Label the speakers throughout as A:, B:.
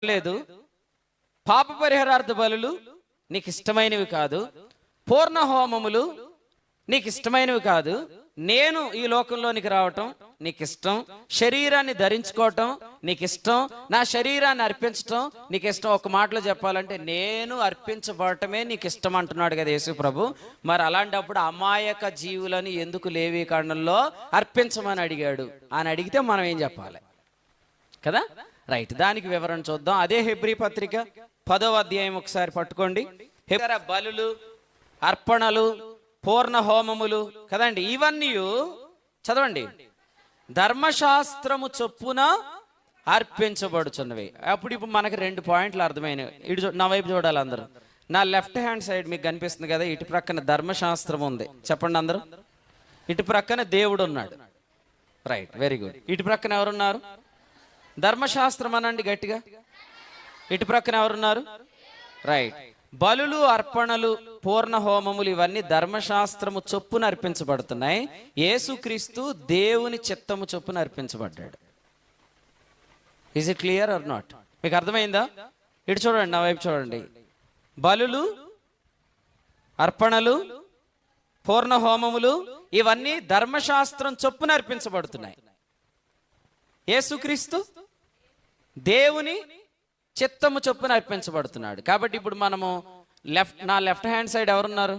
A: లేదు, పాప పరిహారార్థ బలులు నీకు ఇష్టమైనవి కాదు, పూర్ణ హోమములు నీకు ఇష్టమైనవి కాదు, నేను ఈ లోకంలోనికి రావటం నీకు ఇష్టం, శరీరాన్ని ధరించుకోవటం నీకు ఇష్టం, నా శరీరాన్ని అర్పించటం నీకు ఇష్టం. ఒక మాటలో చెప్పాలంటే నేను అర్పించబడటమే నీకు ఇష్టం అంటున్నాడు కదా యేసు ప్రభు. మరి అలాంటప్పుడు అమాయక జీవులని ఎందుకు లేవి కాండంలో అర్పించమని అడిగాడు అని అడిగితే మనం ఏం చెప్పాలి కదా? రైట్, దానికి వివరణ చూద్దాం. అదే హెబ్రీ పత్రిక 10వ అధ్యాయం ఒకసారి పట్టుకోండి. బలులు, అర్పణలు, పూర్ణ హోమములు కదండి, ఇవన్నీ చదవండి, ధర్మశాస్త్రము చొప్పున అర్పించబడుచున్నవి. ఇప్పుడు మనకి 2 పాయింట్లు అర్థమైనవి. ఇటు నా వైపు చూడాలి అందరూ. నా లెఫ్ట్ హ్యాండ్ సైడ్ మీకు కనిపిస్తుంది కదా, ఇటు ప్రక్కన ధర్మశాస్త్రం ఉంది. చెప్పండి అందరూ. ఇటు ప్రక్కన దేవుడు ఉన్నాడు. Right, very good. ఇటు ప్రక్కన ఎవరున్నారు? ధర్మశాస్త్రం అనండి గట్టిగా. ఇటు ప్రక్కన ఎవరున్నారు? రైట్. బలులు, అర్పణలు, పూర్ణ హోమములు ఇవన్నీ ధర్మశాస్త్రము చొప్పున అర్పించబడుతున్నాయి. యేసుక్రీస్తు దేవుని చిత్తము చొప్పున అర్పించబడ్డాడు. Is it clear or not? మీకు అర్థమైందా? ఇటు చూడండి, నా వైపు చూడండి. బలులు, అర్పణలు, పూర్ణ హోమములు ఇవన్నీ ధర్మశాస్త్రం చొప్పున అర్పించబడుతున్నాయి. యేసుక్రీస్తు దేవుని చిత్తము చొప్పున అర్పించబడుతున్నాడు. కాబట్టి ఇప్పుడు మనము నా లెఫ్ట్ హ్యాండ్ సైడ్ ఎవరున్నారు?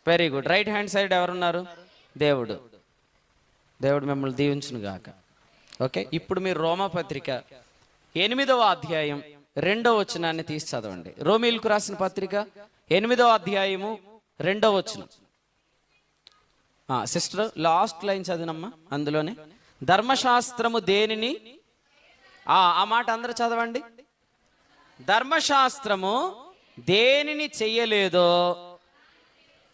A: Very good. Right hand side ఎవరున్నారు? దేవుడు. దేవుడు మిమ్మల్ని దీవించును గాక. ఓకే, ఇప్పుడు మీరు రోమాపత్రిక 8వ అధ్యాయం 2వ వచనాన్ని తీసి చదవండి. రోమీయులకు రాసిన పత్రిక 8వ అధ్యాయము 2వ వచనం. సిస్టర్ లాస్ట్ లైన్ చదివినమ్మా. అందులోనే ధర్మశాస్త్రము దేనిని, ఆ మాట అందరూ చదవండి. ధర్మశాస్త్రము దేనిని చెయ్యలేదో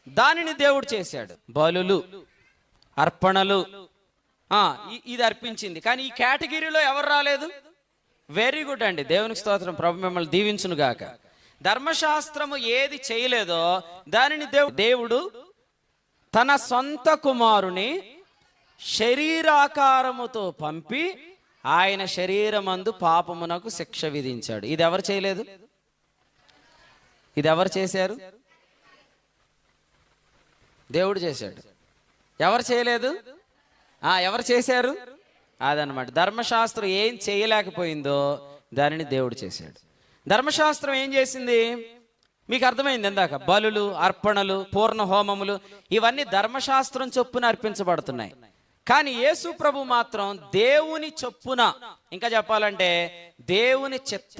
A: దానిని దేవుడు చేశాడు. బలులు, అర్పణలు ఇది అర్పించింది. కానీ ఈ కేటగిరీలో ఎవరు రాలేదు? వెరీ గుడ్ అండి, దేవునికి స్తోత్రం. ప్రభు మిమ్మల్ని దీవించును గాక. ధర్మశాస్త్రము ఏది చేయలేదో దానిని దేవుడు తన సొంత కుమారుని శరీరాకారముతో పంపి ఆయన శరీరమందు పాపమునకు శిక్ష విధించాడు. ఇది ఎవరు చేయలేదు? ఇది ఎవరు చేశారు? దేవుడు చేశాడు. ఎవరు చేయలేదు? ఎవరు చేశారు? అదనమాట. ధర్మశాస్త్రం ఏం చేయలేకపోయిందో దానిని దేవుడు చేశాడు. ధర్మశాస్త్రం ఏం చేసింది? మీకు అర్థమైంది ఇందాక. బలులు, అర్పణలు, పూర్ణ హోమములు ఇవన్నీ ధర్మశాస్త్రం చొప్పున అర్పించబడుతున్నాయి. కానీ యేసు ప్రభు మాత్రం దేవుని చొప్పున, ఇంకా చెప్పాలంటే దేవుని చిత్త